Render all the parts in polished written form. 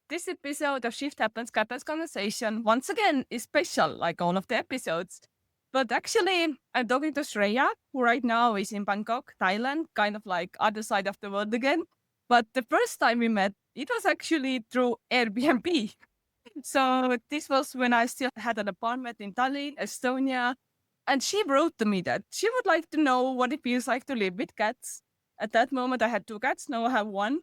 This episode of Shift Happens Captain's Conversation, once again, is special, like all of the episodes. But actually, I'm talking to Shreya, who right now is in Bangkok, Thailand, kind of like other side of the world again. But the first time we met, it was actually through Airbnb. So this was when I still had an apartment in Tallinn, Estonia. And she wrote to me that she would like to know what it feels like to live with cats. At that moment, I had two cats. Now I have one.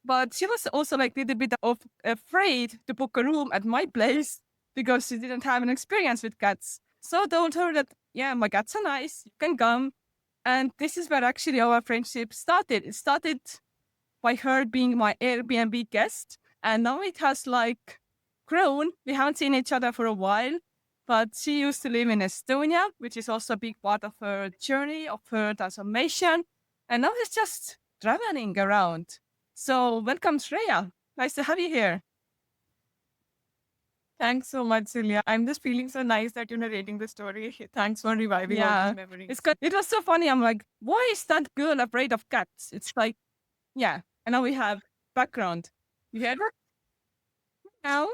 But she was also like a little bit of afraid to book a room at my place because she didn't have an experience with cats. So I told her that, yeah, my cats are nice. You can come. And this is where actually our friendship started. It started by her being my Airbnb guest. And now it has like grown. We haven't seen each other for a while, but she used to live in Estonia, which is also a big part of her journey, of her transformation. And now she's just traveling around. So welcome, Shreya. Nice to have you here. Thanks so much, Silja. I'm just feeling so nice that you're narrating the story. Thanks for reviving all these Yeah, memories. it was so funny. I'm like, why is that girl afraid of cats? It's like, yeah. And now we have background. You hear her now?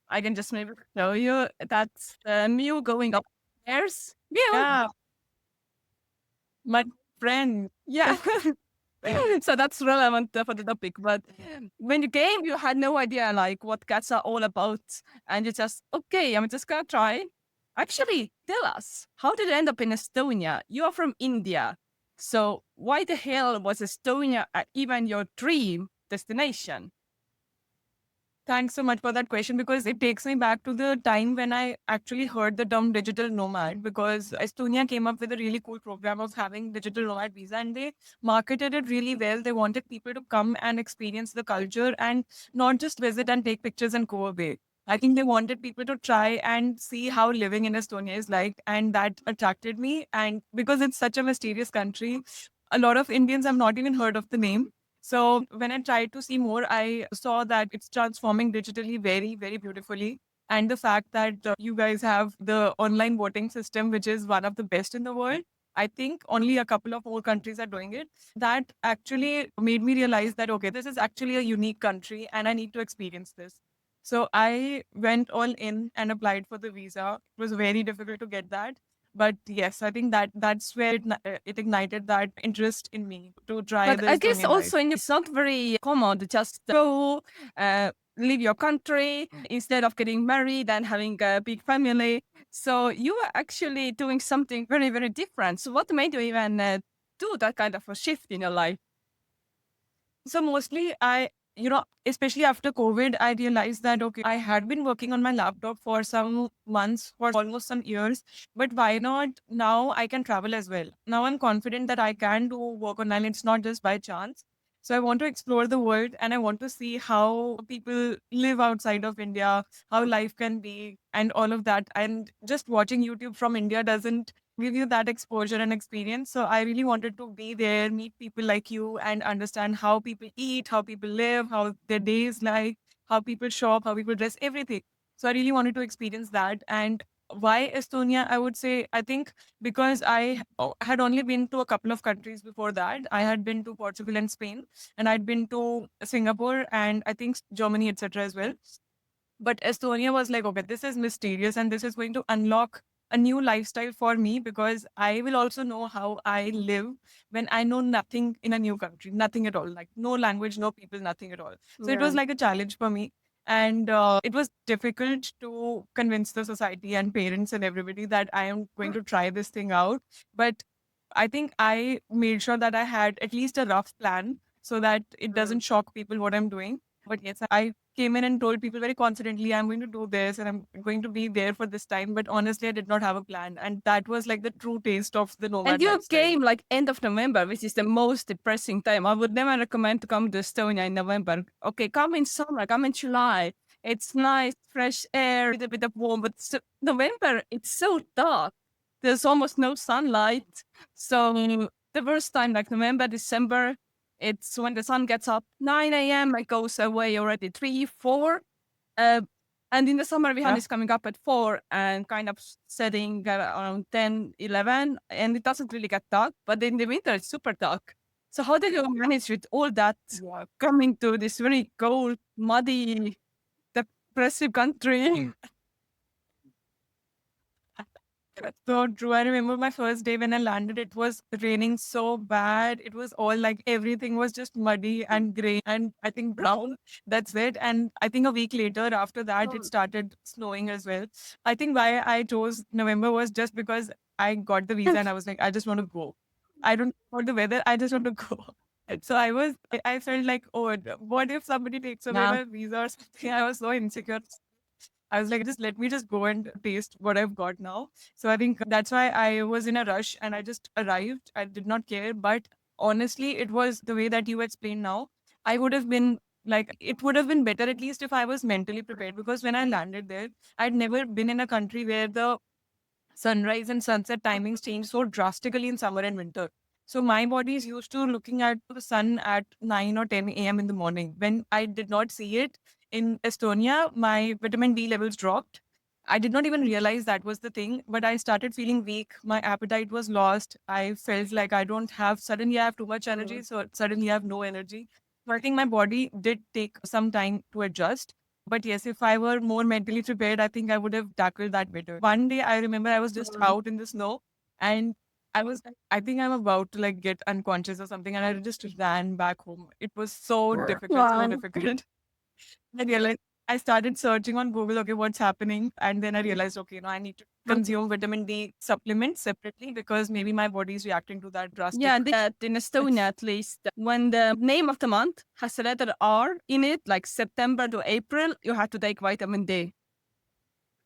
I can just maybe show you. That's Mew going upstairs. Mew. Yeah, my friend. Yeah. So that's relevant for the topic. But when you came, you had no idea like what cats are all about, and you just okay. I'm just gonna try. Actually, tell us how did you end up in Estonia? You are from India, so why the hell was Estonia even your dream destination? Thanks so much for that question because it takes me back to the time when I actually heard the term digital nomad because Estonia came up with a really cool program of having digital nomad visa and they marketed it really well. They wanted people to come and experience the culture and not just visit and take pictures and go away. I think they wanted people to try and see how living in Estonia is like, and that attracted me. And because it's such a mysterious country, a lot of Indians have not even heard of the name. So when I tried to see more, I saw that it's transforming digitally very, very beautifully. And the fact that you guys have the online voting system, which is one of the best in the world. I think only a couple of more countries are doing it. That actually made me realize that, okay, this is actually a unique country and I need to experience this. So I went all in and applied for the visa. It was very difficult to get that. But yes, I think that's where it ignited that interest in me to try But the I guess Estonian life. also it's not very common to just go, leave your country instead of getting married and having a big family. So you are actually doing something very, very different. So what made you even do that kind of a shift in your life? So mostly especially after COVID, I realized that, okay, I had been working on my laptop for some months, for almost some years, but why not now I can travel as well. Now I'm confident that I can do work online. It's not just by chance. So I want to explore the world and I want to see how people live outside of India, how life can be and all of that. And just watching YouTube from India doesn't give you that exposure and experience. So I really wanted to be there, meet people like you, and understand how people eat, how people live, how their days like, how people shop, how people dress, everything. So I really wanted to experience that. And why Estonia? I would say, I think because had only been to a couple of countries before that. I had been to Portugal and Spain, and I'd been to Singapore and I think Germany, etc. as well. But Estonia was like, okay, this is mysterious and this is going to unlock a new lifestyle for me because I will also know how I live when I know nothing in a new country, nothing at all, like no language, no people, nothing at all. So it Yeah. was like a challenge for me. And it was difficult to convince the society and parents and everybody that I am going to try this thing out. But I think I made sure that I had at least a rough plan so that it doesn't shock people what I'm doing. But yes, I came in and told people very confidently, I'm going to do this and I'm going to be there for this time. But honestly, I did not have a plan. And that was like the true taste of the And nomad you lifestyle. came like end of November, which is the most depressing time. I would never recommend to come to Estonia in November. Okay, come in summer, come in July. It's nice, fresh air, a bit of warm, but November, it's so dark. There's almost no sunlight. So the worst time, like November, December, it's when the sun gets up 9 a.m. and goes away already 3, 4. Uh, and in the summer, Vihan Yeah. is coming up at 4 and kind of setting around 10, 11, and it doesn't really get dark. But in the winter, it's super dark. So how did you manage with all that coming to this very cold, muddy, depressive country? That's so true. I remember my first day when I landed, it was raining so bad. It was all like everything was just muddy and gray and I think brown. That's it. And I think a week later, after that, it started snowing as well. I think why I chose November was just because I got the visa and I was like, I just want to go. I don't know the weather. I just want to go. And so I felt like, oh, what if somebody takes away Yeah. my visa or something? I was so insecure. I was like, just let me just go and taste what I've got now. So I think that's why I was in a rush and I just arrived. I did not care. But honestly, it was the way that you explained now. I would have been like, it would have been better at least if I was mentally prepared because when I landed there, I'd never been in a country where the sunrise and sunset timings change so drastically in summer and winter. So my body is used to looking at the sun at 9 or 10 a.m. in the morning. When I did not see it in Estonia, my vitamin D levels dropped. I did not even realize that was the thing, but I started feeling weak. My appetite was lost. I felt like I don't have, suddenly I have too much energy, so suddenly I have no energy. So I think my body did take some time to adjust. But yes, if I were more mentally prepared, I think I would have tackled that better. One day I remember I was just out in the snow and I was like, I think I'm about to like get unconscious or something. And I just ran back home. It was so difficult, so Wow. difficult. I realized I started searching on Google, okay, what's happening? And then I realized, okay, no, I need to consume vitamin D supplements separately because maybe my body is reacting to that drastic. Yeah, in Estonia at least, when the name of the month has a letter R in it, like September to April, you have to take vitamin D.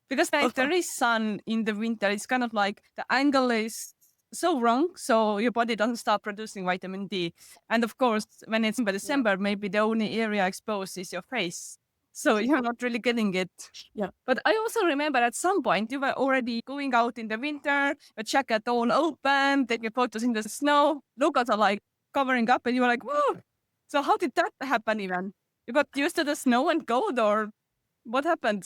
Because if there is sun in the winter, it's kind of like the angle is so wrong, so your body doesn't start producing vitamin D. And of course, when it's December, maybe the only area exposed is your face. So you're not really getting it. Yeah. But I also remember at some point you were already going out in the winter, your jacket all open, taking photos in the snow. Locals are like covering up, and you were like, whoa. So how did that happen even? You got used to the snow and cold, or what happened?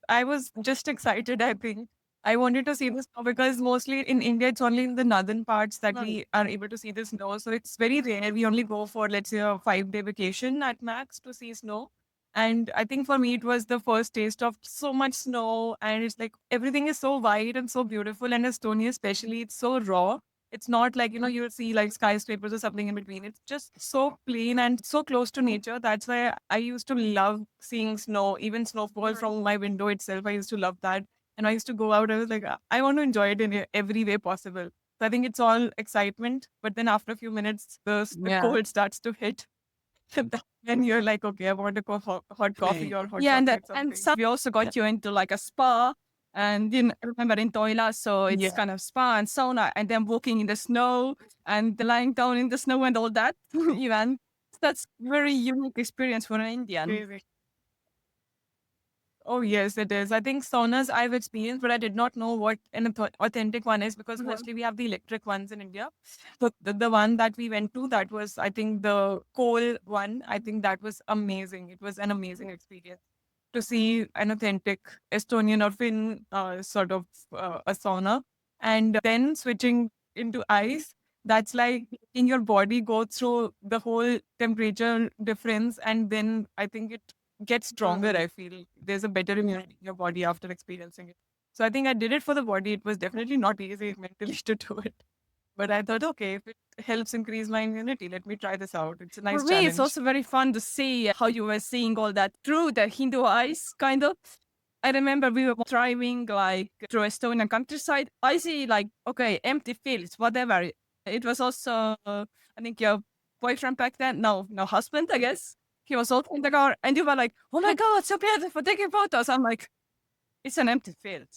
I was just excited, I think. I wanted to see the snow because mostly in India, it's only in the northern parts that we are able to see the snow. So it's very rare. We only go for, let's say, a 5-day vacation at max to see snow. And I think for me, it was the first taste of so much snow. And it's like everything is so white and so beautiful. And Estonia, especially, it's so raw. It's not like, you'll see like skyscrapers or something in between. It's just so plain and so close to nature. That's why I used to love seeing snow, even snowfall from my window itself. I used to love that. And I used to go out. I was like, I want to enjoy it in every way possible. So I think it's all excitement. But then after a few minutes, the cold starts to hit. Then you're like, okay, I want a hot coffee or hot chocolate. And so we also got you into like a spa. And I remember in Toila, so it's kind of spa and sauna, and then walking in the snow and lying down in the snow and all that. Even that's very unique experience for an Indian. Crazy. Oh, yes, it is. I think saunas I've experienced, but I did not know what an authentic one is because mostly we have the electric ones in India. So the one that we went to, that was, I think, the coal one. I think that was amazing. It was an amazing experience to see an authentic Estonian or Finn sort of a sauna. And then switching into ice, that's like in your body go through the whole temperature difference. And then I think it gets stronger. I feel there's a better immunity in your body after experiencing it. So I think I did it for the body. It was definitely not easy mentally to do it. But I thought, okay, if it helps increase my immunity, let me try this out. It's a nice For me, challenge. it's also very fun to see how you were seeing all that through the Hindu eyes, kind of. I remember we were driving like through Estonian countryside. I see like, okay, empty fields, whatever. It was also, I think your boyfriend back then, no, husband, I guess. He was also in the car and you were like, oh my God, so beautiful, taking photos. I'm like, it's an empty field.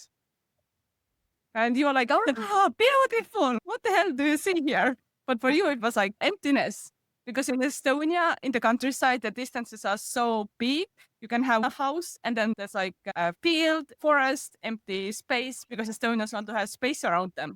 And you were like, oh, beautiful. What the hell do you see here? But for you, it was like emptiness. Because in Estonia, in the countryside, the distances are so big. You can have a house and then there's like a field, forest, empty space because Estonians want to have space around them.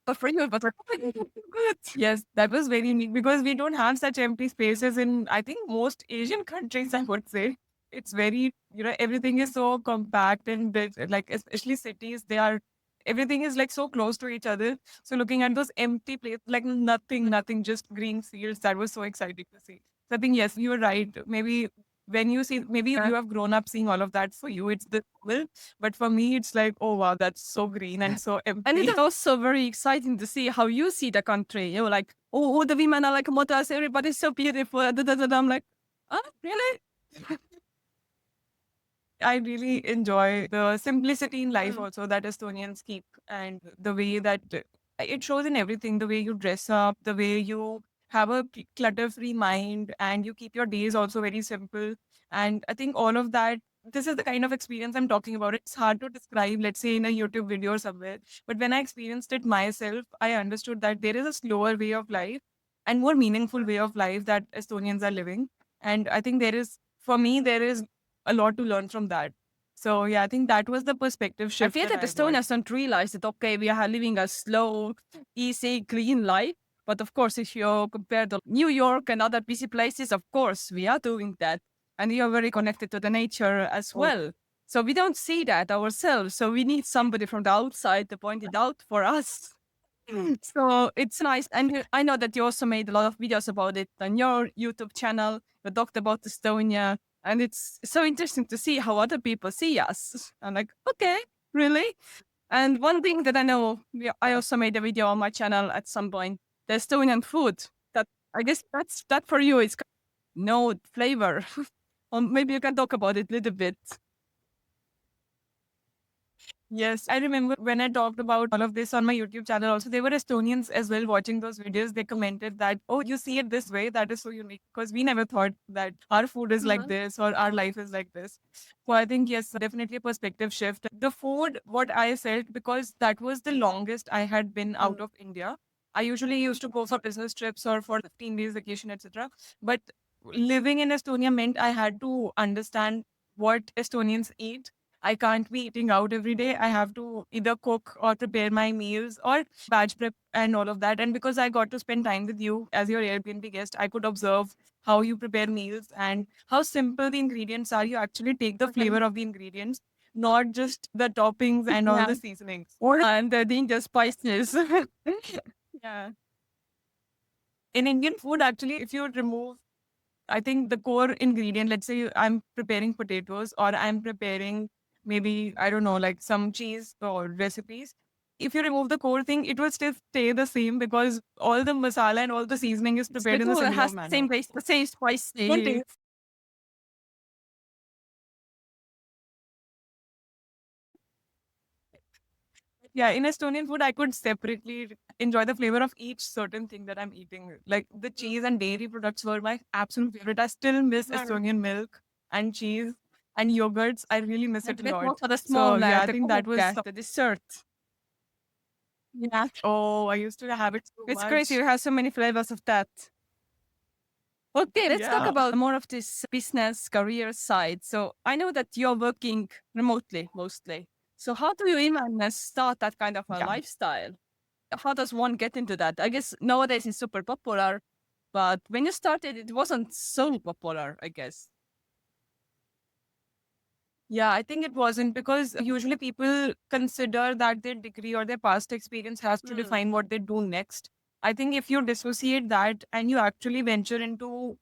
But for you, it was like, oh my God, good. Yes, that was very unique because we don't have such empty spaces in, I think, most Asian countries, I would say. It's very, everything is so compact and like, especially cities, they are everything is like so close to each other. So looking at those empty places, like nothing, just green fields, that was so exciting to see. So I think, yes, you're right. Maybe when you see, maybe you have grown up seeing all of that. For you, it's the will. But for me, it's like, oh wow, that's so green and so And empty. it's also very exciting to see how you see the country. You're like, oh, all the women are like models, everybody's so beautiful. I'm like, oh, really? I really enjoy the simplicity in life also that Estonians keep, and the way that it shows in everything, the way you dress up, the way you have a clutter-free mind, and you keep your days also very simple. And I think all of that, this is the kind of experience I'm talking about. It's hard to describe, let's say, in a YouTube video or somewhere. But when I experienced it myself, I understood that there is a slower way of life and more meaningful way of life that Estonians are living. And I think for me, there is a lot to learn from that. So yeah, I think that was the perspective I shift feel that that I got. Estonians don't realize that, okay, we are living a slow, easy, clean life. But of course, if you compare to New York and other busy places, of course, we are doing that. And we are very connected to the nature as well. So we don't see that ourselves. So we need somebody from the outside to point it out for us. So it's nice. And I know that you also made a lot of videos about it on your YouTube channel. You talked about Estonia. And it's so interesting to see how other people see us. I'm like, okay, really? And one thing that I know, I also made a video on my channel at some point, the Estonian food. That I guess that for you is no flavor. Or maybe you can talk about it a little bit. Yes, I remember when I talked about all of this on my YouTube channel also, there were Estonians as well watching those videos. They commented that, oh, you see it this way, that is so unique. Because we never thought that our food is like this or our life is like this. So I think, yes, definitely a perspective shift. The food, what I felt, because that was the longest I had been out of India. I usually used to go for business trips or for 15 days vacation, etc. But living in Estonia meant I had to understand what Estonians eat. I can't be eating out every day. I have to either cook or prepare my meals or batch prep and all of that. And because I got to spend time with you as your Airbnb guest, I could observe how you prepare meals and how simple the ingredients are. You actually take the flavor of the ingredients, not just the toppings and all Yeah. the seasonings. And the danger spices. Yeah. In Indian food, actually, if you remove, I think the core ingredient, let's say I'm preparing potatoes or I'm preparing maybe, I don't know, like some cheese or recipes. If you remove the core thing, it will still stay the same because all the masala and all the seasoning is prepared in a Because it similar has the manner. same taste, the same Don't spicy. taste. Yeah, in Estonian food, I could separately enjoy the flavor of each certain thing that I'm eating. Like the cheese and dairy products were my absolute favorite. I still miss Estonian milk and cheese and yogurts. I really miss And it a a bit more lot. for the So small, yeah, I the think that was. the dessert. Yeah. Oh, I used to have it so It's crazy. much. You have so many flavors of that. Okay, let's talk Yeah. about more of this business career side. So I know that you're working remotely mostly. So how do you even start that kind of a Yeah. lifestyle? How does one get into that? I guess nowadays it's super popular, but when you started, it wasn't so popular, I guess. Yeah, I think it wasn't because usually people consider that their degree or their past experience has to define what they do next. I think if you dissociate that and you actually venture into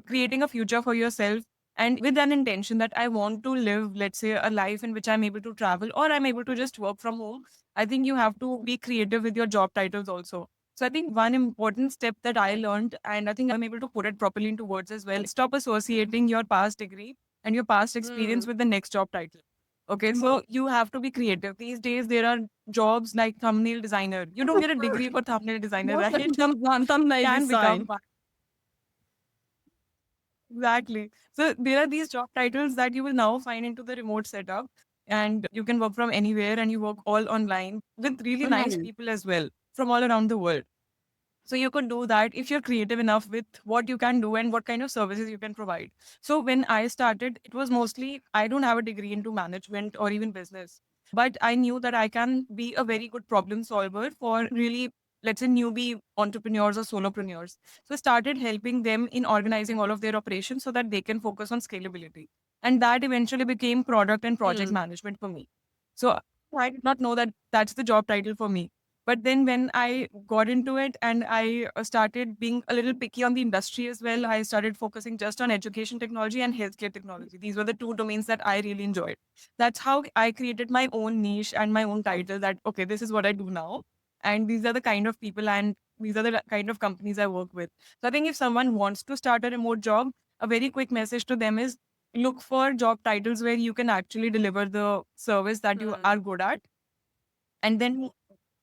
creating a future for yourself and with an intention that I want to live, let's say, a life in which I'm able to travel or I'm able to just work from home, I think you have to be creative with your job titles also. So I think one important step that I learned, and I think I'm able to put it properly into words as well, stop associating your past degree and your past experience with the next job title. Okay, so you have to be creative. These days, there are jobs like thumbnail designer. You don't get a degree for thumbnail designer, Most of right? them thumbnail Can become design. exactly. So there are these job titles that you will now find into the remote setup, and you can work from anywhere and you work all online with really nice people as well from all around the world. So you could do that if you're creative enough with what you can do and what kind of services you can provide. So when I started, it was mostly I don't have a degree into management or even business, but I knew that I can be a very good problem solver for really, let's say, newbie entrepreneurs or solopreneurs. So I started helping them in organizing all of their operations so that they can focus on scalability. And that eventually became product and project management for me. So I did not know that that's the job title for me. But then when I got into it and I started being a little picky on the industry as well, I started focusing just on education technology and healthcare technology. These were the two domains that I really enjoyed. That's how I created my own niche and my own title that, okay, this is what I do now. And these are the kind of people and these are the kind of companies I work with. So I think if someone wants to start a remote job, a very quick message to them is look for job titles where you can actually deliver the service that you are good at, and then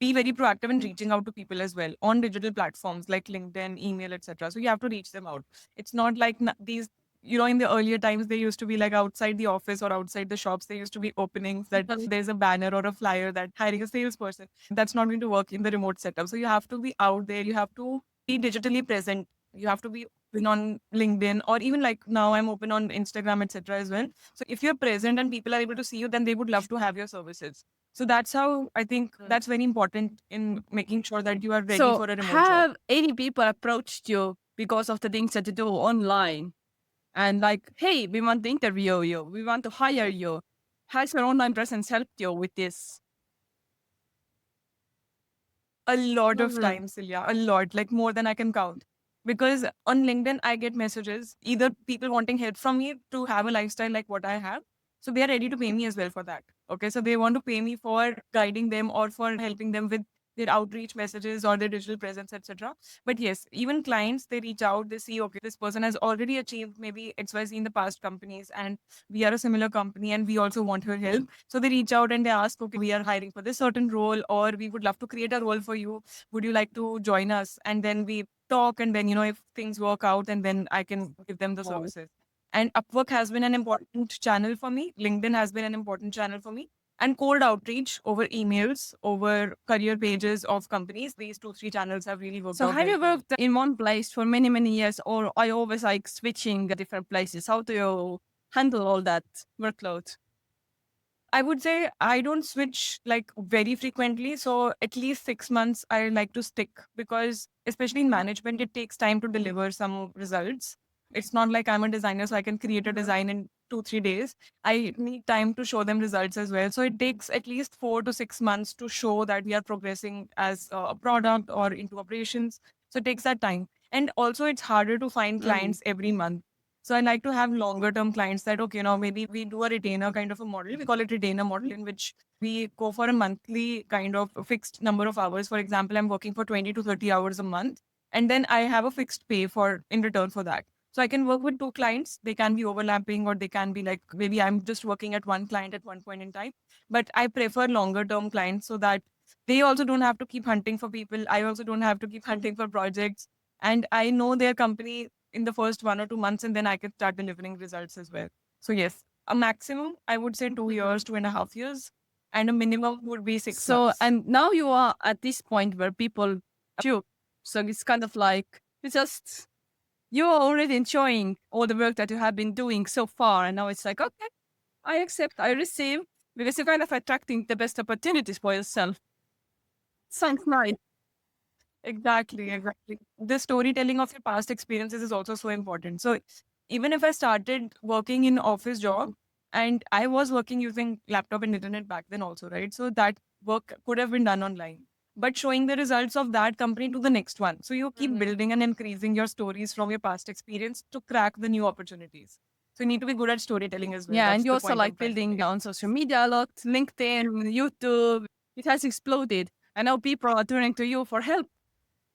be very proactive in reaching out to people as well on digital platforms like LinkedIn, email, etc. So you have to reach them out. It's not like these, in the earlier times, they used to be like outside the office or outside the shops. There used to be openings that there's a banner or a flyer that hiring a salesperson. That's not going to work in the remote setup. So you have to be out there. You have to be digitally present. You have to be open on LinkedIn, or even like now I'm open on Instagram, etc. as well. So if you're present and people are able to see you, then they would love to have your services. So that's how I think that's very important in making sure that you are ready So for a remote job. have any people approached you because of the things that you do online and like, hey, we want to interview you, we want to hire you? Has your online presence helped you with this? A lot of times, Silja, a lot, like more than I can count. Because on LinkedIn, I get messages, either people wanting help from me to have a lifestyle like what I have. So they are ready to pay me as well for that. Okay. So they want to pay me for guiding them or for helping them with their outreach messages or their digital presence, etc. But yes, even clients, they reach out, they see, okay, this person has already achieved maybe XYZ in the past companies, and we are a similar company and we also want her help. So they reach out and they ask, okay, we are hiring for this certain role, or we would love to create a role for you. Would you like to join us? And then we talk, and then, if things work out, and then I can give them the services. And Upwork has been an important channel for me. LinkedIn has been an important channel for me. And cold outreach over emails, over career pages of companies. These 2, 3 channels have really worked So out have very you well. worked in one place for many, many years, or are you always like switching different places? How do you handle all that workload? I would say I don't switch like very frequently. So at least 6 months I like to stick, because especially in management, it takes time to deliver some results. It's not like I'm a designer, so I can create a design in 2, 3 days. I need time to show them results as well. So it takes at least 4 to 6 months to show that we are progressing as a product or into operations. So it takes that time. And also it's harder to find clients every month. So I like to have longer term clients that, okay, maybe we do a retainer kind of a model. We call it retainer model, in which we go for a monthly kind of fixed number of hours. For example, I'm working for 20 to 30 hours a month, and then I have a fixed pay for in return for that. So I can work with 2 clients. They can be overlapping, or they can be like, maybe I'm just working at one client at one point in time. But I prefer longer term clients, so that they also don't have to keep hunting for people. I also don't have to keep hunting for projects. And I know their company in the first 1 or 2 months, and then I can start delivering results as well. So yes, a maximum, I would say 2 years, 2.5 years, and a minimum would be six So, months. and now you are at this point where people you. So it's kind of like you are already enjoying all the work that you have been doing so far, and now it's like, okay, I accept, I receive, because you're kind of attracting the best opportunities for yourself. Sounds nice. Exactly, exactly. The storytelling of your past experiences is also so important. So even if I started working in office job, and I was working using laptop and internet back then also, right? So that work could have been done online, but showing the results of that company to the next one. So you keep building and increasing your stories from your past experience to crack the new opportunities. So you need to be good at storytelling as well. Yeah, and That's you the also point I'm like trying to building say. on social media a lot, LinkedIn, YouTube. It has exploded. I know people are turning to you for help.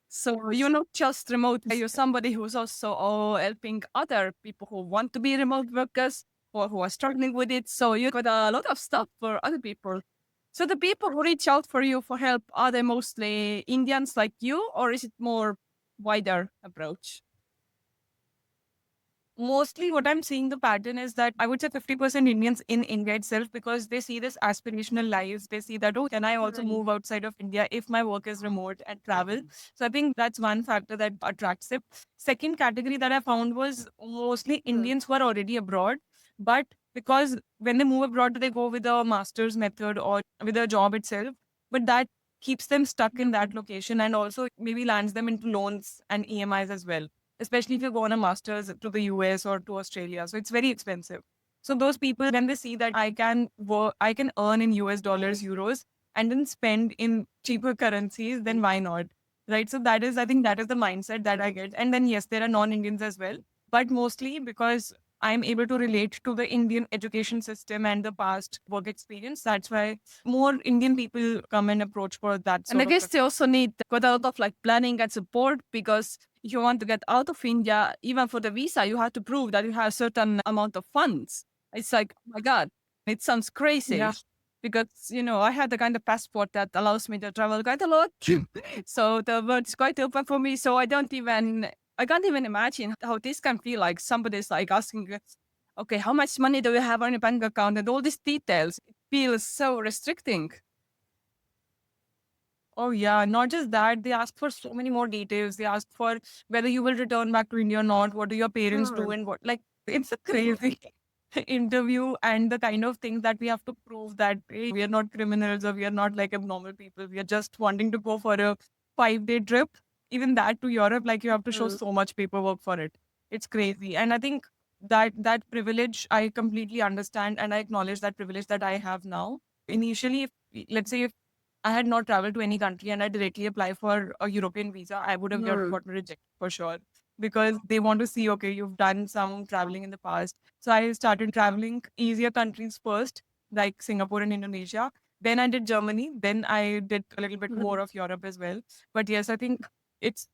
So you're not just remote, you're somebody who's also helping other people who want to be remote workers or who are struggling with it. So you got a lot of stuff for other people. So the people who reach out for you for help, are they mostly Indians like you, or is it more wider approach? Mostly what I'm seeing the pattern is that I would say 50% Indians in India itself, because they see this aspirational lives. They see that, oh, can I also move outside of India if my work is remote and travel? So I think that's one factor that attracts it. Second category that I found was mostly Indians who are already abroad, but because when they move abroad, they go with a master's method or with a job itself. But that keeps them stuck in that location, and also maybe lands them into loans and EMIs as well, especially if you go on a master's to the US or to Australia. So it's very expensive. So those people, when they see that I can work, I can earn in US dollars, euros, and then spend in cheaper currencies, then why not? Right. So that is, I think that is the mindset that I get. And then, yes, there are non-Indians as well, but mostly because I'm able to relate to the Indian education system and the past work experience. That's why more Indian people come and approach for that And I sort of. guess they also need quite a lot of like planning and support, because if you want to get out of India, even for the visa, you have to prove that you have a certain amount of funds. It's like, oh my God, it sounds crazy. Yeah. Because, I had the kind of passport that allows me to travel quite a lot. So the world is quite open for me. So I can't even imagine how this can feel like somebody's like asking, okay, how much money do you have on your bank account, and all these details. It feels so restricting. Oh, yeah. Not just that, they ask for so many more details. They ask for whether you will return back to India or not, what do your parents do, and what. Like, it's a crazy interview, and the kind of things that we have to prove that hey, we are not criminals or we are not like abnormal people. We are just wanting to go for a 5-day trip. Even that to Europe, like you have to show so much paperwork for it. It's crazy. And I think that privilege, I completely understand and I acknowledge that privilege that I have now. Initially, let's say if I had not traveled to any country and I directly apply for a European visa, I would have gotten rejected for sure, because they want to see, okay, you've done some traveling in the past. So I started traveling easier countries first, like Singapore and Indonesia. Then I did Germany. Then I did a little bit more of Europe as well. But yes, I think it's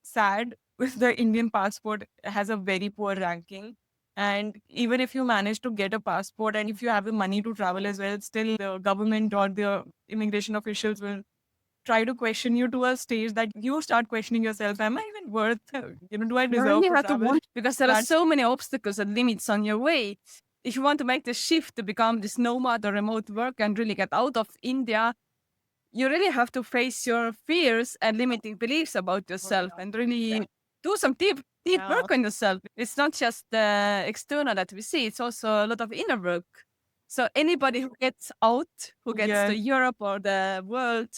sad with the Indian passport has a very poor ranking. And even if you manage to get a passport and if you have the money to travel as well, still the government or the immigration officials will try to question you to a stage that you start questioning yourself. Am I even worth, do I You deserve really to have to travel? want, because there are That's so many obstacles and limits on your way. If you want to make the shift to become this nomad or remote work and really get out of India, you really have to face your fears and limiting beliefs about yourself and really do some deep work on yourself. It's not just the external that we see, it's also a lot of inner work. So anybody who gets out, who gets to yes. Europe or the world,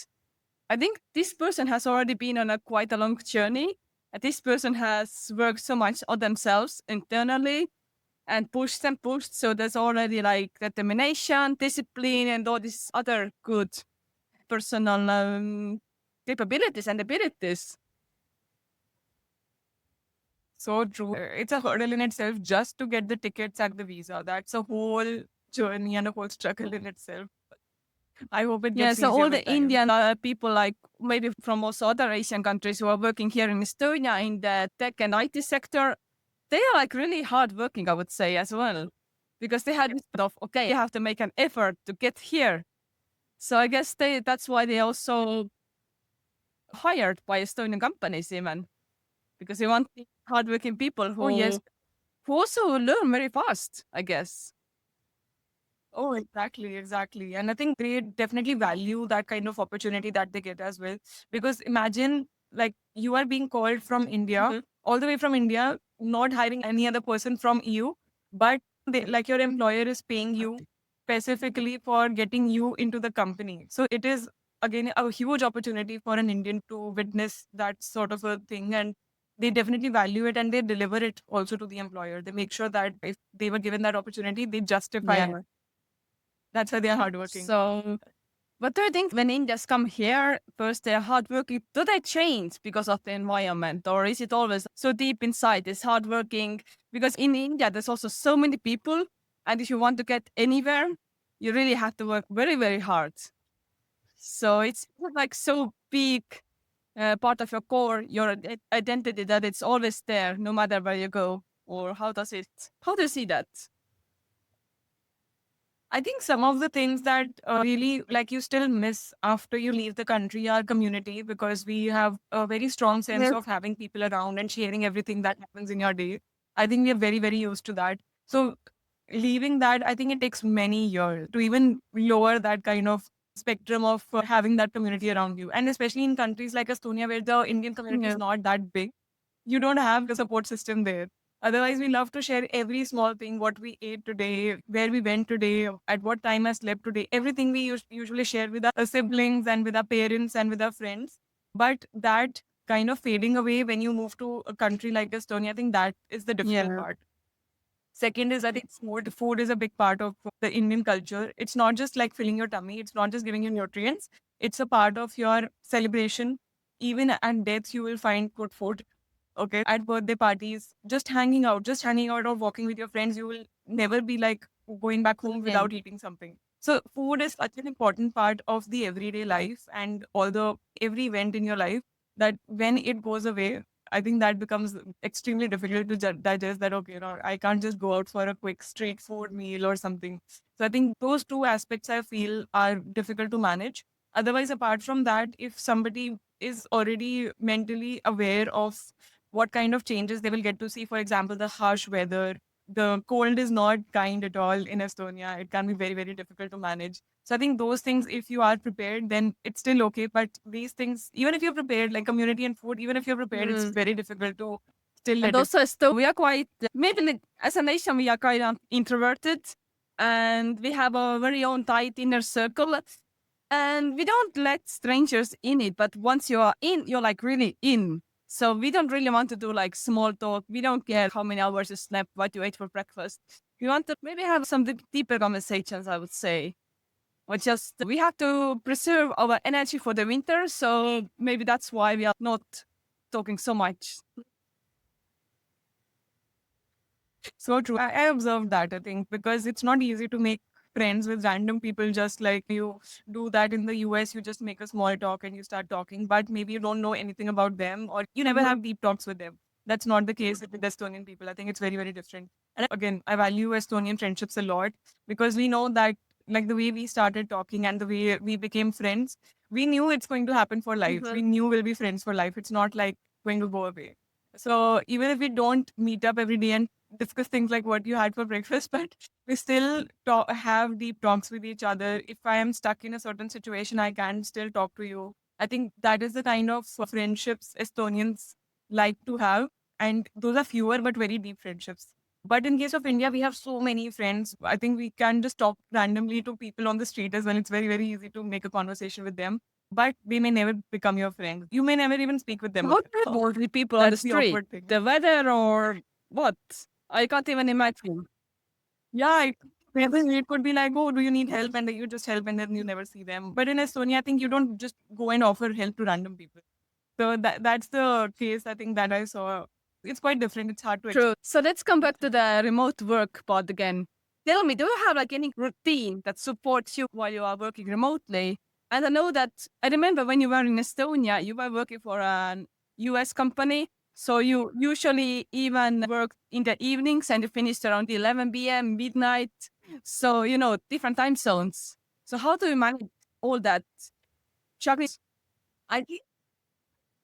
I think this person has already been on a quite a long journey. And this person has worked so much on themselves internally and pushed and pushed. So there's already like determination, discipline, and all these other good personal capabilities and abilities. So true. It's a hurdle in itself just to get the tickets and the visa. That's a whole journey and a whole struggle in itself. I hope it Yeah, gets so easier all with the time. Indian people, like maybe from also other Asian countries who are working here in Estonia in the tech and IT sector, they are like really hardworking, I would say, as well, because they had this of, okay, you have to make an effort to get here. So I guess that's why they also hired by Estonian companies even, because they want hardworking people Oh, yes. who also learn very fast, I guess. Oh, exactly, exactly. And I think they definitely value that kind of opportunity that they get as well. Because imagine, like, you are being called from India, all the way from India, not hiring any other person from EU, but like your employer is paying you specifically for getting you into the company. So it is, again, a huge opportunity for an Indian to witness that sort of a thing. And they definitely value it and they deliver it also to the employer. They make sure that if they were given that opportunity, they justify it. Yeah. That's why they're hardworking. So, what do you think when Indians come here? First, they're hardworking. Do they change because of the environment, or is it always so deep inside? It's hardworking because in India there's also so many people, and if you want to get anywhere, you really have to work very, very hard. So it's not like so big part of your core, your identity, that it's always there, no matter where you go. Or how does it? How do you see that? I think some of the things that really like you still miss after you leave the country are community, because we have a very strong sense Yes. of having people around and sharing everything that happens in your day. I think we are very, very used to that. So leaving that, I think it takes many years to even lower that kind of spectrum of having that community around you. And especially in countries like Estonia, where the Indian community is Yeah. not that big, you don't have the support system there. Otherwise, we love to share every small thing, what we ate today, where we went today, at what time I slept today. Everything we usually share with our siblings and with our parents and with our friends. But that kind of fading away when you move to a country like Estonia, I think that is the difficult Yeah. part. Second is, I think food. Food is a big part of the Indian culture. It's not just like filling your tummy. It's not just giving you nutrients. It's a part of your celebration. Even at death, you will find good food. Okay. At birthday parties, just hanging out or walking with your friends, you will never be like going back home without eating something. So food is such an important part of the everyday life and all the every event in your life that when it goes away, I think that becomes extremely difficult to digest that, okay, no, I can't just go out for a quick street food meal or something. So I think those two aspects I feel are difficult to manage. Otherwise, apart from that, if somebody is already mentally aware of what kind of changes they will get to see, for example, the harsh weather, the cold is not kind at all in Estonia. It can be very, very difficult to manage. So I think those things, if you are prepared, then it's still okay. But these things, even if you're prepared, like community and food, even if you're prepared, it's very difficult to still And let it. also, we are quite, maybe as a nation, we are kind of introverted and we have a very own tight inner circle and we don't let strangers in it. But once you are in, you're like really in. So we don't really want to do like small talk. We don't care how many hours you slept, what you ate for breakfast. We want to maybe have some deeper conversations, I would say. Or just we have to preserve our energy for the winter. So maybe that's why we are not talking so much. So true. I observed that, I think, because it's not easy to make friends with random people just like you do that in the US. You just make a small talk and you start talking, but maybe you don't know anything about them or you never have deep talks with them. That's not the case with Estonian people. I think it's very, very different. And again, I value Estonian friendships a lot because we know that, like, the way we started talking and the way we became friends, we knew it's going to happen for life. We knew we'll be friends for life. It's not like going to go away. So even if we don't meet up every day and discuss things like what you had for breakfast, but we still have deep talks with each other. If I am stuck in a certain situation, I can still talk to you. I think that is the kind of friendships Estonians like to have. And those are fewer but very deep friendships. But in case of India, we have so many friends. I think we can just talk randomly to people on the street as well. It's very, very easy to make a conversation with them. But they may never become your friends. You may never even speak with them. How do you avoid the people on the That's the street? awkward thing. The weather or what? I can't even imagine. Yeah, it could be like, oh, do you need help? And then you just help and then you never see them. But in Estonia, I think you don't just go and offer help to random people. So that's the case I think that I saw. It's quite different. It's hard to explain. True. So let's come back to the remote work part again. Tell me, do you have like any routine that supports you while you are working remotely? And I know that I remember when you were in Estonia, you were working for an US company. So you usually even work in the evenings and you finished around 11 p.m., midnight. So, different time zones. So how do you manage all that? Juggling. I think,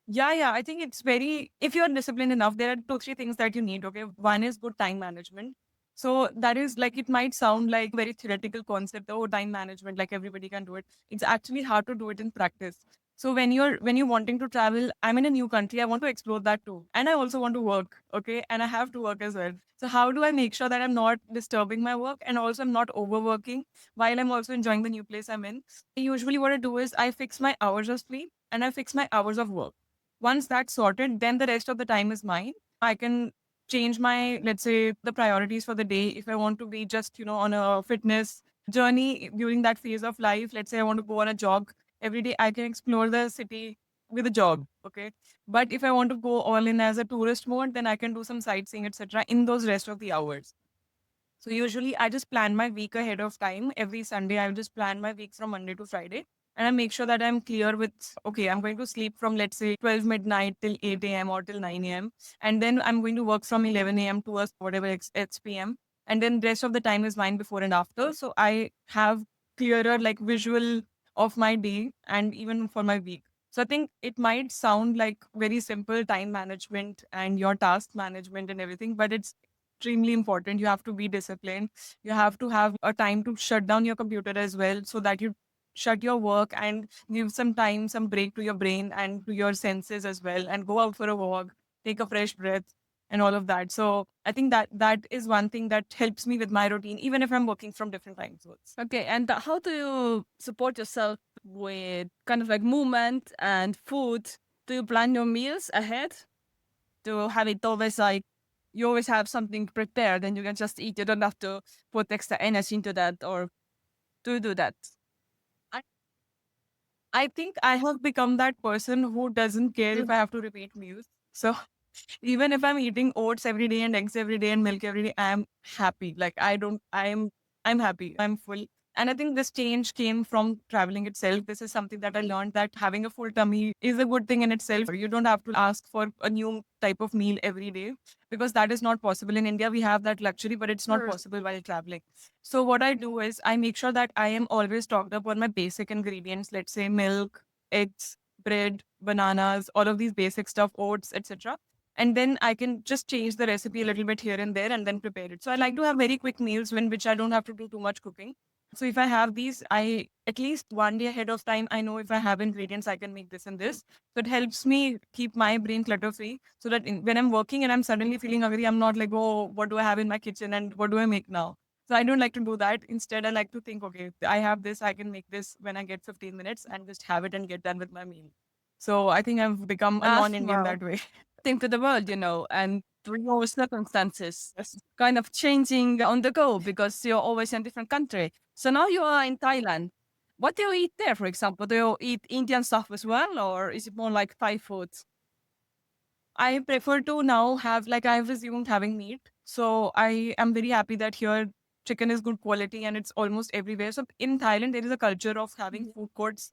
yeah. I think it's very, if you're disciplined enough, there are two, three things that you need. Okay. One is good time management. So that is like, it might sound like very theoretical concept, oh, time management, like everybody can do it. It's actually hard to do it in practice. So when you're wanting to travel, I'm in a new country, I want to explore that too. And I also want to work, okay? And I have to work as well. So how do I make sure that I'm not disturbing my work and also I'm not overworking while I'm also enjoying the new place I'm in? Usually what I do is I fix my hours of sleep and I fix my hours of work. Once that's sorted, then the rest of the time is mine. I can change my, let's say, the priorities for the day. If I want to be just, on a fitness journey during that phase of life, let's say I want to go on a jog every day, I can explore the city with a jog. Okay. But if I want to go all in as a tourist mode, then I can do some sightseeing, etc. in those rest of the hours. So usually I just plan my week ahead of time. Every Sunday, I just plan my week from Monday to Friday. And I make sure that I'm clear with, okay, I'm going to sleep from, let's say, 12 midnight till 8 a.m. or till 9 a.m. And then I'm going to work from 11 a.m. to whatever it's p.m. And then rest of the time is mine before and after. So I have clearer like visual of my day and even for my week. So I think it might sound like very simple time management and your task management and everything, but it's extremely important. You have to be disciplined. You have to have a time to shut down your computer as well so that you shut your work and give some time, some break to your brain and to your senses as well and go out for a walk, take a fresh breath and all of that. So I think that is one thing that helps me with my routine, even if I'm working from different time zones. Okay, and how do you support yourself with kind of like movement and food? Do you plan your meals ahead to have it always like you always have something prepared and you can just eat. You don't have to put extra energy into that or to do that. I, I think I have become that person who doesn't care if I have to repeat meals. So even if I'm eating oats every day and eggs every day and milk every day, I'm happy. Like I'm happy. I'm full. And I think this change came from traveling itself. This is something that I learned, that having a full tummy is a good thing in itself. You don't have to ask for a new type of meal every day, because that is not possible. In India, we have that luxury, but it's not possible while traveling. So what I do is I make sure that I am always stocked up on my basic ingredients, let's say milk, eggs, bread, bananas, all of these basic stuff, oats, etc. And then I can just change the recipe a little bit here and there and then prepare it. So I like to have very quick meals when which I don't have to do too much cooking. So if I have these, I at least one day ahead of time, I know if I have ingredients, I can make this and this. So it helps me keep my brain clutter free, so that when I'm working and I'm suddenly feeling hungry, I'm not like, oh, what do I have in my kitchen and what do I make now? So I don't like to do that. Instead, I like to think, okay, I have this, I can make this when I get 15 minutes and just have it and get done with my meal. So I think I've become a non-Indian Well, that way. into the world, and through your circumstances, kind of changing on the go because you're always in a different country. So now you are in Thailand. What do you eat there, for example? Do you eat Indian stuff as well, or is it more like Thai food? I prefer to now have, like, I've resumed having meat. So I am very happy that here chicken is good quality and it's almost everywhere. So in Thailand, there is a culture of having food courts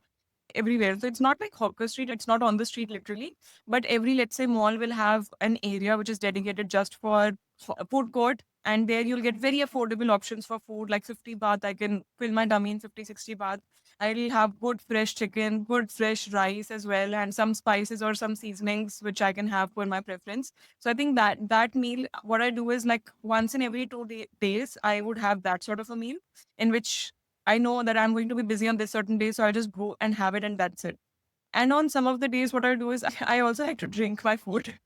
everywhere. So it's not like hawker street, it's not on the street literally, but every, let's say, mall will have an area which is dedicated just for a food court. And there you'll get very affordable options for food, like 50 baht. I can fill my tummy in 50, 60 baht. I'll have good fresh chicken, good fresh rice as well, and some spices or some seasonings which I can have for my preference. So I think that meal, what I do is like once in every days, I would have that sort of a meal in which I know that I'm going to be busy on this certain day, so I just go and have it, and that's it. And on some of the days, what I do is I also like to drink my food.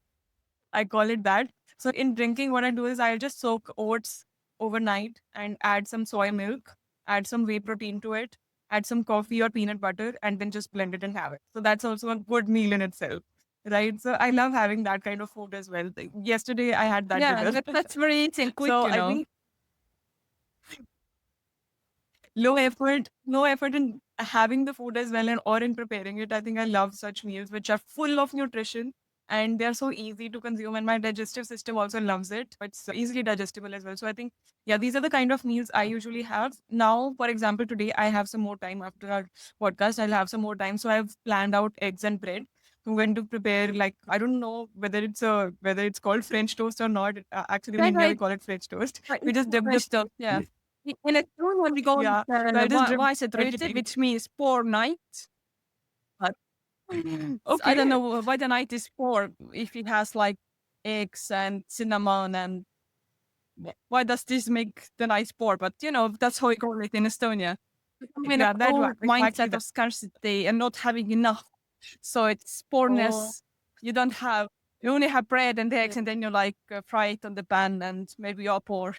I call it that. So in drinking, what I do is I'll just soak oats overnight and add some soy milk, add some whey protein to it, add some coffee or peanut butter, and then just blend it and have it. So that's also a good meal in itself. Right. So I love having that kind of food as well. Yesterday I had that Yeah, dinner. that's very easy and quick, So I think low effort in having the food as well, and or in preparing it. I think I love such meals which are full of nutrition and they're so easy to consume, and my digestive system also loves it. It's easily digestible as well. So I think, yeah, these are the kind of meals I usually have. Now, for example, today I have some more time after our podcast. I'll have some more time. So I've planned out eggs and bread. I'm going to prepare, like, I don't know whether it's called French toast or not. Actually, in right, India we right. call it French toast. Right, We just dip the French toast, yeah. In Estonia, we go yeah. So I just drip why is it it rooted, in. which means poor night. But I don't Okay. know why the night is poor if it has like eggs and cinnamon and why does this make the night poor? But that's how we call it in Estonia. I'm in a Yeah, whole exactly mindset that. of scarcity and not having enough. So it's Oh, poorness. You only have bread and yeah. eggs, and then you like fry it on the pan, and maybe you're poor.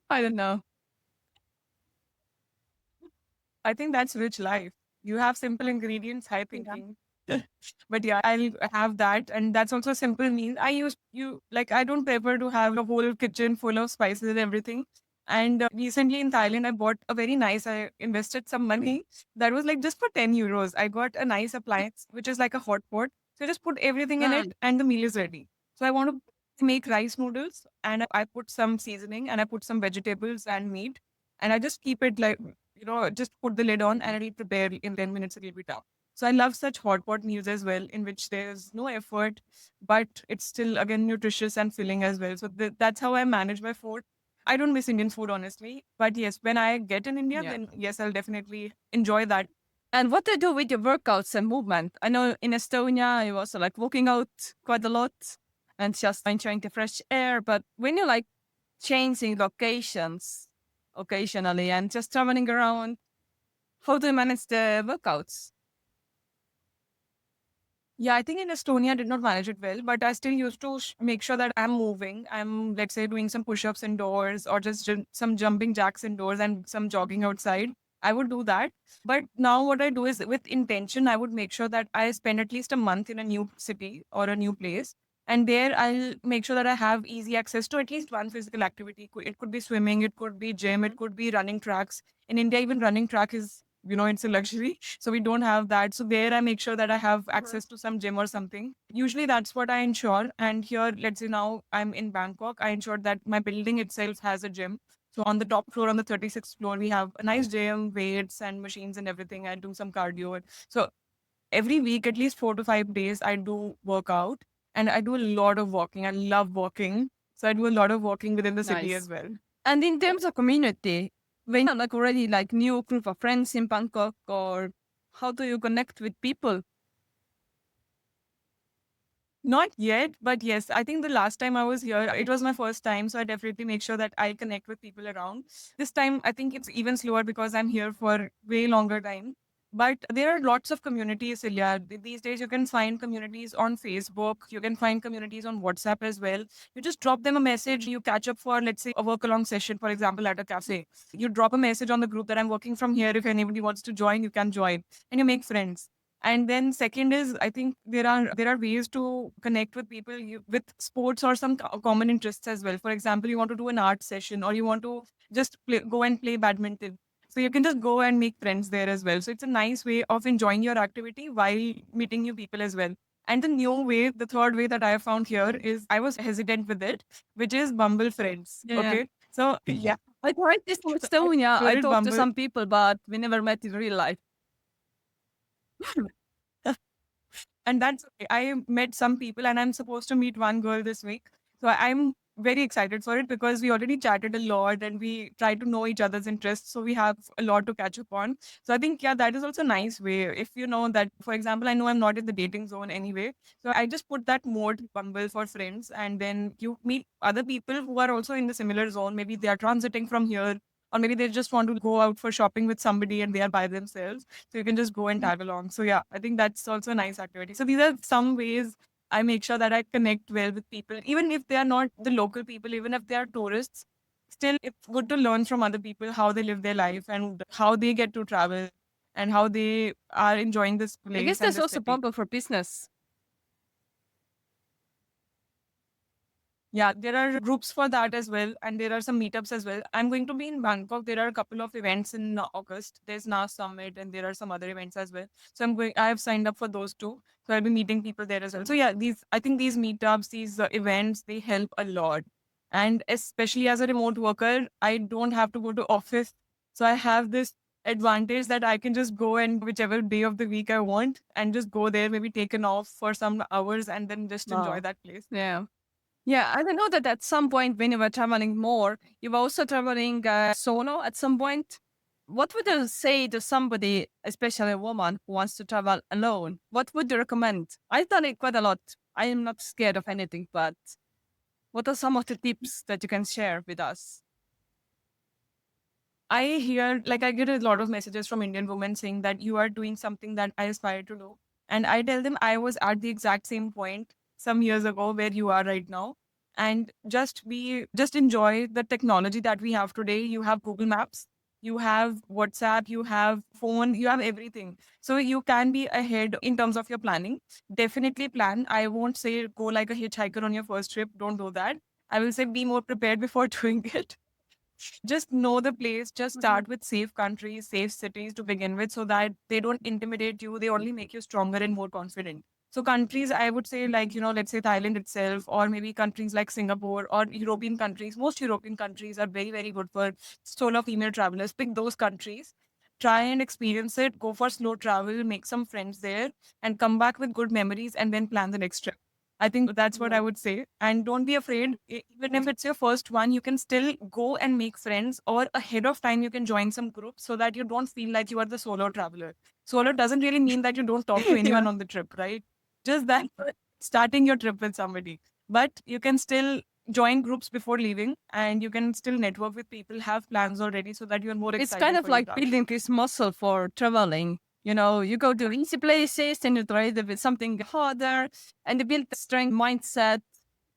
I don't know. I think that's rich life. You have simple ingredients, high Yeah. thinking. But yeah, I'll have that. And that's also a simple meal. I don't prefer to have a whole kitchen full of spices and everything. And recently in Thailand, I bought a very nice, I invested some money that was like just for 10 euros. I got a nice appliance, which is like a hot pot. So just put everything in it Mm. and the meal is ready. So I want to make rice noodles, and I put some seasoning and I put some vegetables and meat. And I just keep it like, just put the lid on and it'll prepare in 10 minutes, it'll be done. So I love such hot pot meals as well, in which there's no effort, but it's still again nutritious and filling as well. So that's how I manage my food. I don't miss Indian food, honestly. But yes, when I get in India, Yeah. then yes, I'll definitely enjoy that. And what do you do with your workouts and movement? I know in Estonia you also like walking out quite a lot and just enjoying the fresh air. But when you like changing locations occasionally and just traveling around, how do you manage the workouts? Yeah, I think in Estonia I did not manage it well, but I still used to make sure that I'm moving. I'm, let's say, doing some push ups indoors or just some jumping jacks indoors and some jogging outside. I would do that. But now what I do is with intention, I would make sure that I spend at least a month in a new city or a new place. And there I'll make sure that I have easy access to at least one physical activity. It could be swimming, it could be gym, it could be running tracks. In India, even running track is, it's a luxury. So we don't have that. So there I make sure that I have access to some gym or something. Usually that's what I ensure. And here, let's say now I'm in Bangkok, I ensure that my building itself has a gym. So on the top floor, on the 36th floor, we have a nice gym, weights and machines and everything. I do some cardio. So every week, at least 4 to 5 days, I do workout and I do a lot of walking. I love walking. So I do a lot of walking within the city Nice. as well. And in terms of community, when you have like already like new group of friends in Bangkok, or how do you connect with people? Not yet, but yes, I think the last time I was here, it was my first time. So I definitely make sure that I connect with people around. This time, I think it's even slower because I'm here for way longer time. But there are lots of communities, Silja. These days, you can find communities on Facebook. You can find communities on WhatsApp as well. You just drop them a message. You catch up for, let's say, a work along session, for example, at a cafe. You drop a message on the group that I'm working from here. If anybody wants to join, you can join and you make friends. And then second is, I think there are ways to connect with people with sports or some common interests as well. For example, you want to do an art session or you want to just go and play badminton. So you can just go and make friends there as well. So it's a nice way of enjoying your activity while meeting new people as well. And the new way, the third way that I have found here is I was hesitant with it, which is Bumble Friends. Yeah. Okay. So yeah, I tried this in so I Estonia. I downloaded talked to Bumble. some people, but we never met in real life. And that's okay. I met some people and I'm supposed to meet one girl this week. So I'm very excited for it because we already chatted a lot and we try to know each other's interests. So we have a lot to catch up on. So I think, yeah, that is also a nice way. If you know that, for example, I know I'm not in the dating zone anyway. So I just put that mode Bumble for friends and then you meet other people who are also in the similar zone. Maybe they are transiting from here or maybe they just want to go out for shopping with somebody and they are by themselves. So you can just go and tag along. So yeah, I think that's also a nice activity. So these are some ways I make sure that I connect well with people, even if they are not the local people, even if they are tourists. Still, it's good to learn from other people how they live their life and how they get to travel and how they are enjoying this I guess place and there's this also city. Bumble for business. Yeah, there are groups for that as well, and there are some meetups as well. I'm going to be in Bangkok. There are a couple of events in August. There's NAS Summit, and there are some other events as well. So I'm going. I have signed up for those two. So I'll be meeting people there as well. So yeah, I think these meetups, these events, they help a lot. And especially as a remote worker, I don't have to go to office. So I have this advantage that I can just go and whichever day of the week I want, and just go there, maybe take an off for some hours, and then just enjoy Wow. that place. Yeah. Yeah, and I know that at some point when you were traveling more, you were also traveling solo at some point. What would you say to somebody, especially a woman who wants to travel alone? What would you recommend? I've done it quite a lot. I am not scared of anything, but what are some of the tips that you can share with us? I hear, like, I get a lot of messages from Indian women saying that you are doing something that I aspire to do. And I tell them I was at the exact same point some years ago where you are right now. And just enjoy the technology that we have today. You have Google Maps, you have WhatsApp, you have phone, you have everything. So you can be ahead in terms of your planning. Definitely plan. I won't say go like a hitchhiker on your first trip. Don't do that. I will say be more prepared before doing it. Just know the place, just Mhm. start with safe countries, safe cities to begin with so that they don't intimidate you, they only make you stronger and more confident. So countries, I would say, like, let's say Thailand itself, or maybe countries like Singapore or European countries. Most European countries are very, very good for solo female travelers. Pick those countries, try and experience it, go for slow travel, make some friends there, and come back with good memories and then plan the next trip. I think that's what I Yeah. would say. And don't be afraid. Even if it's your first one, you can still go and make friends, or ahead of time, you can join some groups so that you don't feel like you are the solo traveler. Solo doesn't really mean that you don't talk to anyone Yeah. on the trip, right? Just that starting your trip with somebody. But you can still join groups before leaving and you can still network with people, have plans already so that you're more It's kind excited of for your like travel. building this muscle for traveling. You know, you go to easy places, then you try it with something harder, and you build the strength mindset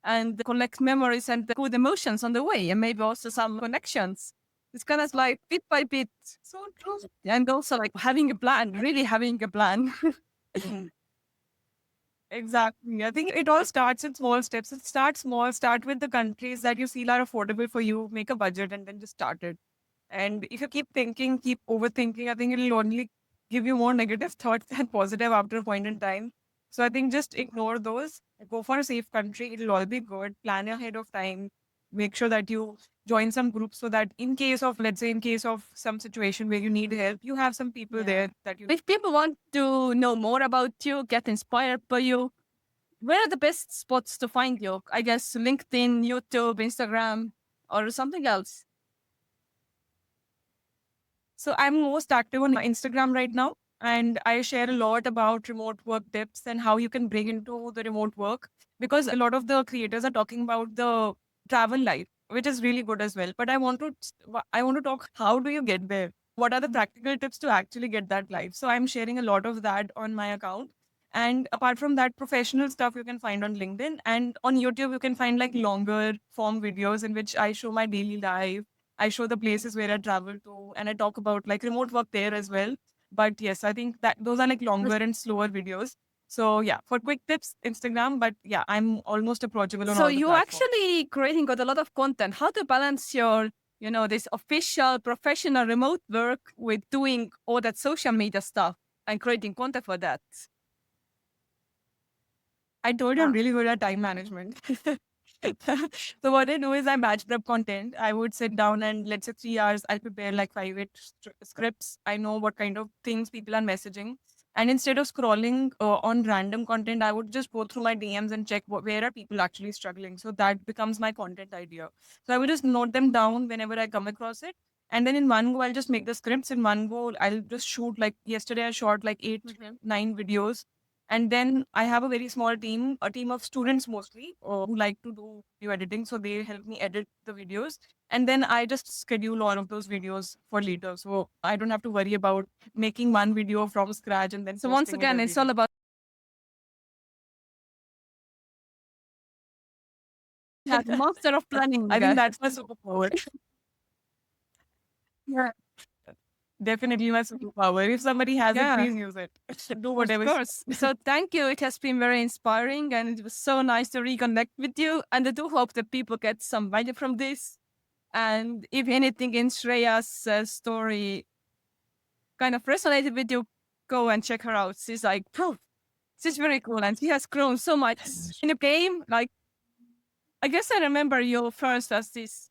and collect memories and good emotions on the way, and maybe also some connections. It's kind of like bit by bit. So true. And also like having a plan, really having a plan. Exactly. I think it all starts in small steps. It starts small, start with the countries that you feel are affordable for you, make a budget and then just start it. And if you keep thinking, keep overthinking, I think it'll only give you more negative thoughts than positive after a point in time. So I think just ignore those. Go for a safe country. It'll all be good. Plan ahead of time. Make sure that you join some groups so that in case of, let's say, in case of some situation where you need help, you have some people there that you. If people want to know more about you, get inspired by you, where are the best spots to find you? I guess LinkedIn, YouTube, Instagram, or something else. So I'm most active on Instagram right now. And I share a lot about remote work tips and how you can bring into the remote work because a lot of the creators are talking about the travel life, which is really good as well. But I want to talk, how do you get there? What are the practical tips to actually get that life? So I'm sharing a lot of that on my account. And apart from that, professional stuff you can find on LinkedIn, and on YouTube you can find like longer form videos in which I show my daily life. I show the places where I travel to, and I talk about like remote work there as well. But yes, I think that those are like longer and slower videos. So yeah, for quick tips, Instagram. But yeah, I'm almost approachable on So all the you platforms. actually creating got a lot of content. How to balance your, this official professional remote work with doing all that social media stuff and creating content for that? I told you I'm really good at time management. So what I do is I batch prep content. I would sit down and let's say 3 hours, I'll prepare like 5, 8 scripts. I know what kind of things people are messaging. And instead of scrolling on random content, I would just go through my DMs and check where are people actually struggling. So that becomes my content idea. So I will just note them down whenever I come across it. And then in one go, I'll just make the scripts. In one go, I'll just shoot like yesterday, I shot like 8, 9 videos, and then I have a very small team, a team of students mostly, who like to do video editing. So they help me edit the videos. And then I just schedule all of those videos for later. So I don't have to worry about making one video from scratch and then So once posting it again, every it's all day. about yeah, the master of planning. I think that's my superpower. Yeah. Definitely my superpower. If somebody has it, Yeah, please use it. Do of whatever. course. So thank you. It has been very inspiring and it was so nice to reconnect with you. And I do hope that people get some value from this. And if anything in Shreya's story kind of resonated with you, go and check her out. She's like, "Phew, she's very cool and she has grown so much in the game. Like, I guess I remember you first as this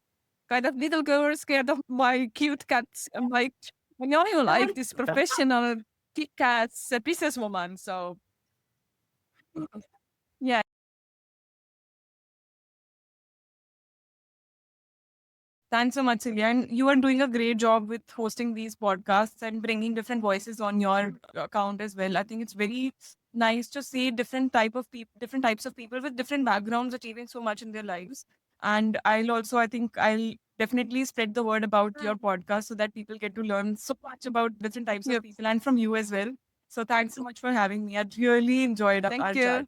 kind of little girl scared of my cute cats. I'm like, I know you like this professional kick cats businesswoman. So yeah. Thanks so much, Silja. And you are doing a great job with hosting these podcasts and bringing different voices on your account as well. I think it's very nice to see different types of people with different backgrounds achieving so much in their lives. And I think I'll definitely spread the word about your podcast so that people get to learn so much about different types of Yep. people and from you as well. So thanks so much for having me. I really enjoyed Thank our you. chat.